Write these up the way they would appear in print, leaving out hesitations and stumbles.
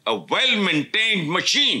a well-maintained machine।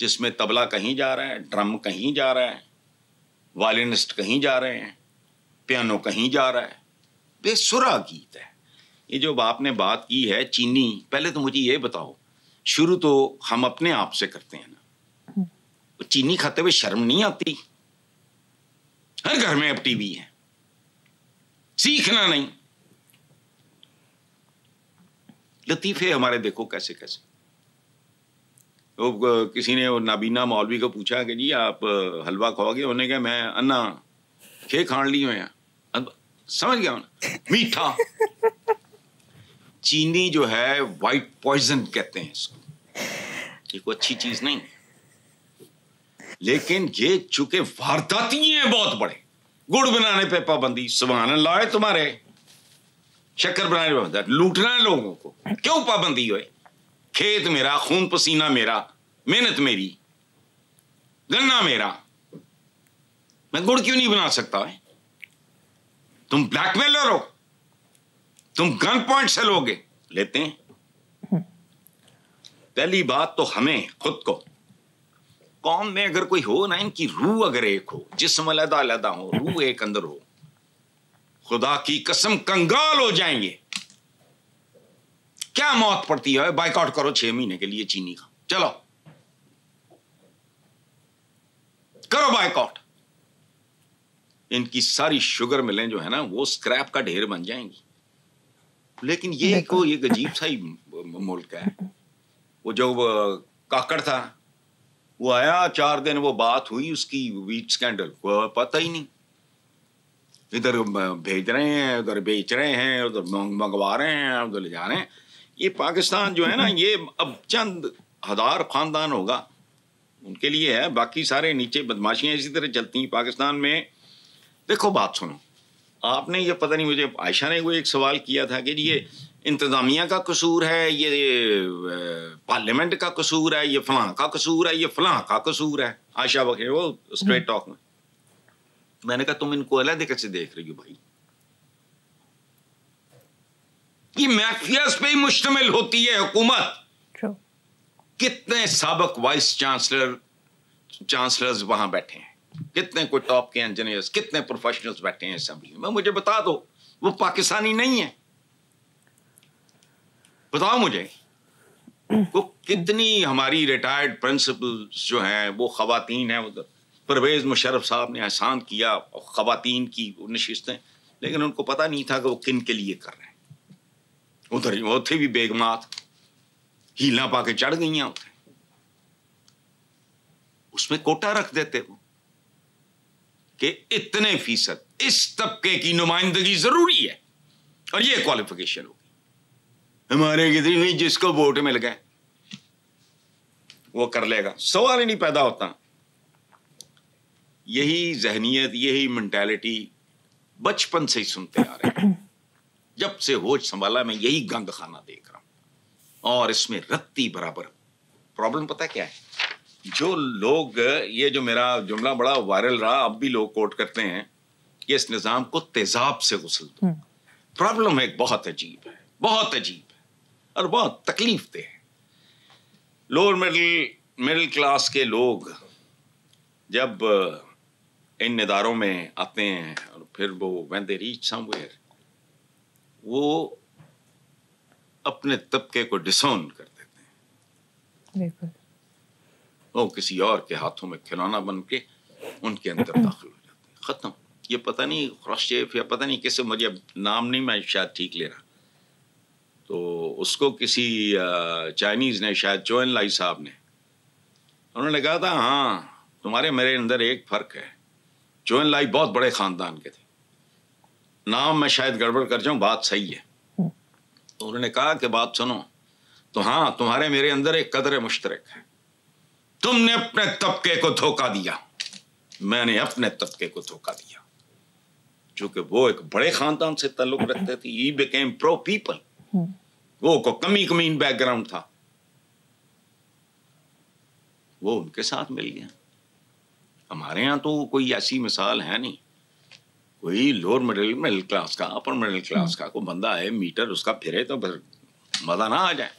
جس میں طبلہ کہیں جا رہا ہے, ڈرم کہیں جا رہا ہے, وائلنسٹ کہیں جا رہے ہیں, پیانو کہیں جا رہا ہے, بے سرا گیت ہے. یہ جو آپ نے بات کی ہے چینی, پہلے تو مجھے یہ بتاؤ, شروع تو ہم اپنے آپ سے کرتے ہیں نا, چینی کھاتے ہوئے شرم نہیں آتی؟ ہر گھر میں اب ٹی وی ہے, سیکھنا نہیں. لطیفے ہمارے دیکھو کیسے کیسے. کسی نے نابینا مولوی کو پوچھا کہ جی آپ حلوہ کھاؤ گے, انہوں نے کہا میں انا کھے کھان لی ہوئے ہیں. سمجھ گیا نا, میٹھا. چینی جو ہے وائٹ پوائزن کہتے ہیں اس کو, یہ کوئی اچھی چیز نہیں. لیکن یہ چونکہ وارداتی ہیں بہت بڑے. گڑ بنانے پہ پابندی, سبحان اللہ ہے تمہارے. شکر بنانے پہ پابندی, لوٹنا ہے لوگوں کو, کیوں پابندی ہوئے؟ کھیت میرا, خون پسینہ میرا, محنت میری, گنا میرا, میں گڑ کیوں نہیں بنا سکتا ہے؟ تم بلیک میلر ہو, تم گن پوائنٹ سے لوگے لیتے ہیں. پہلی بات تو ہمیں خود کو, قوم میں اگر کوئی ہو نا, ان کی روح اگر ایک ہو, جسم علیحدہ علیحدہ ہو, روح ایک اندر ہو, خدا کی قسم کنگال ہو جائیں گے. کیا موت پڑتی ہے؟ بائیکاٹ کرو 6 مہینے کے لیے چینی کا, چلو کرو بائیکاٹ. ان کی ساری شوگر ملیں جو ہے نا وہ اسکریپ کا ڈھیر بن جائیں گی. لیکن یہ کوئی ایک عجیب سا ہی ملک ہے. وہ جو کاکڑ تھا وہ آیا 4 دن, وہ بات ہوئی اس کی ویٹ سکینڈل, کو پتہ ہی نہیں. ادھر بھیج رہے ہیں, ادھر بیچ رہے ہیں, ادھر منگوا رہے ہیں, ادھر لے جا رہے ہیں. یہ پاکستان جو ہے نا, یہ اب چند ہزار خاندان ہوگا ان کے لیے ہے, باقی سارے نیچے بدماشیاں اسی طرح چلتی ہیں پاکستان میں. دیکھو بات سنو, آپ نے یہ پتہ نہیں, مجھے عائشہ نے کوئی ایک سوال کیا تھا کہ یہ انتظامیہ کا قصور ہے, یہ پارلیمنٹ کا قصور ہے, یہ فلاں کا قصور ہے, یہ فلاں کا قصور ہے. عائشہ بخیر وہ اسٹریٹ ٹاک میں نے کہا تم ان کو علیحدہ کیسے دیکھ رہی ہو بھائی؟ یہ میفیاز پہ ہی مشتمل ہوتی ہے حکومت. کتنے سابق وائس چانسلرز وہاں بیٹھے ہیں, کتنے کوئی ٹاپ کے انجینئرز, کتنے پروفیشنلز بیٹھے ہیں اسمبلی میں. مجھے بتا دو وہ پاکستانی نہیں ہے؟ بتاؤ مجھے. وہ کتنی ہماری ریٹائرڈ پرنسپلز جو ہیں وہ خواتین ہیں. ادھر پرویز مشرف صاحب نے احسان کیا خواتین کی نشستیں, لیکن ان کو پتہ نہیں تھا کہ وہ کن کے لیے کر رہے ہیں. ادھر وہ تھے بھی بیگمات, ہیلا پا کے چڑھ گئی ہیں ادھر. اس میں کوٹا رکھ دیتے وہ کہ اتنے فیصد اس طبقے کی نمائندگی ضروری ہے, اور یہ کوالیفیکیشن ہوگی. ہمارے کتنی ہوئی, جس کو ووٹ مل گئے وہ کر لے گا, سوال ہی نہیں پیدا ہوتا. یہی ذہنیت, یہی مینٹالٹی بچپن سے ہی سنتے آ رہے ہیں. جب سے ہوش سنبھالا میں یہی گند خانہ دیکھ رہا ہوں, اور اس میں رتی برابر پرابلم پتہ کیا ہے؟ جو لوگ, یہ جو میرا جملہ بڑا وائرل رہا, اب بھی لوگ کوٹ کرتے ہیں کہ اس نظام کو تیزاب سے غسل دو. پرابلم ایک بہت عجیب ہے, بہت عجیب ہے اور بہت تکلیف دہ ہے. لوور مڈل کلاس کے لوگ جب ان اداروں میں آتے ہیں اور پھر وہ when they reach somewhere, وہ اپنے طبقے کو ڈسون کر دیتے ہیں. بالکل. وہ کسی اور کے ہاتھوں میں کھلونا بن کے ان کے اندر داخل ہو جاتے ہیں. ختم. یہ پتہ نہیں خروشچیف یا پتہ نہیں کیسے, مجھے نام نہیں میں شاید ٹھیک لے رہا, تو اس کو کسی چائنیز نے, شاید چو ان لائی صاحب نے, انہوں نے کہا تھا ہاں تمہارے میرے اندر ایک فرق ہے. چو ان لائی بہت بڑے خاندان کے تھے, نام میں شاید گڑبڑ کر جاؤں, بات صحیح ہے. تو انہوں نے کہا کہ بات سنو, تو ہاں تمہارے میرے اندر ایک قدر مشترک ہے. تم نے اپنے طبقے کو دھوکہ دیا, میں نے اپنے طبقے کو دھوکہ دیا. چونکہ وہ ایک بڑے خاندان سے تعلق رکھتے تھے, ہی بیکیم پرو پیپل. وہ کو کمی کمین بیک گراؤنڈ تھا, وہ ان کے ساتھ مل گیا. ہمارے ہاں تو کوئی ایسی مثال ہے نہیں. کوئی لوور مڈل کلاس کا, اپر مڈل کلاس کا کوئی بندہ ہے, میٹر اس کا پھرے تو مزہ نہ آ جائے.